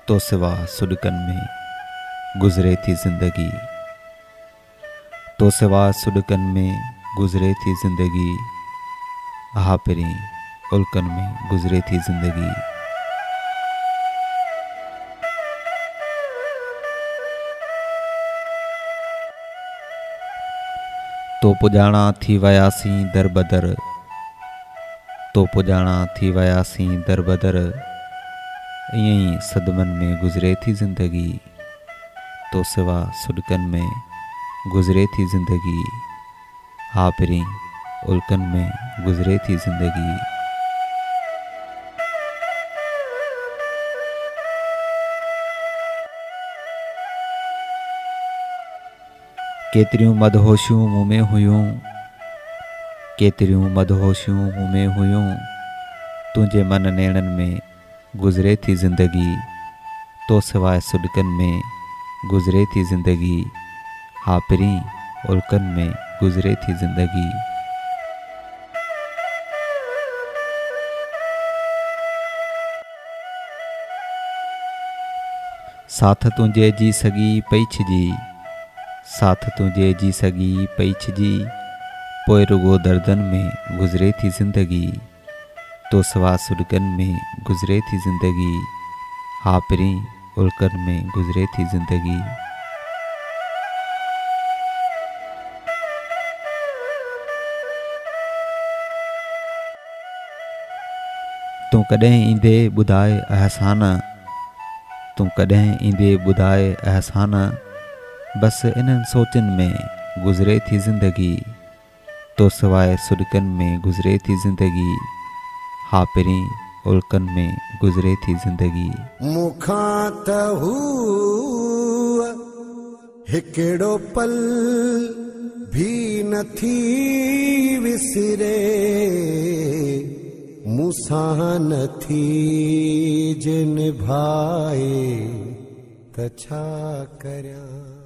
तो सिवा सुॾकन में गुज़रे थी ज़िंदगी, तो सिवा सुॾकन में गुज़रे थी ज़िंदगी, हा पहिरीं उल्कन में गुज़रे थी ज़िंदगी। तो पुॼाणा थी वियासीं दर बदर, तो पुॼाणा थी वियासीं दर बदर, ईअं ई सदमन में गुज़रे थी ज़िंदगी, तो सिवा सुॾकन में गुज़रे थी ज़िंदगी, हा पहिरीं उल्कन में गुज़रे थी ज़िंदगी। केतिरियूं मदहोशियूं मूं में हुयूं, केतिरियूं मदहोशियूं मूं में हुयूं, तुंहिंजे मन नेणनि में गुज़रे थी ज़िंदगी, तो सवाइ सुॾकन में गुज़रे थी ज़िंदगी, हा पहिरीं उल्कन में गुज़रे थी ज़िंदगी। साथ तुंहिंजे जी सॻी पई छिजी, साथ तुंहिंजे जी सॻी पई छिजी, पोइ रुॻो दर्दन में गुज़रे थी ज़िंदगी, तो सिवा सुॾकन में गुज़रे थी ज़िंदगी, हा पहिरीं उल्कन में गुज़रे थी ज़िंदगी। तूं कॾहिं ईंदे ॿुधाए अहसान, तूं कॾहिं ईंदे ॿुधाए अहसान, बसि इन्हनि सोचनि में गुज़रे थी ज़िंदगी, तो सवाइ सुॾकन में गुज़रे थी ज़िंदगी, हा पहिरीं उल्कन में गुज़रे थी ज़िंदगी। मूंखां त हूअ हिकिड़ो पल भी नथी विसरे, मूंसां नथी जे निभाए त छा करियां।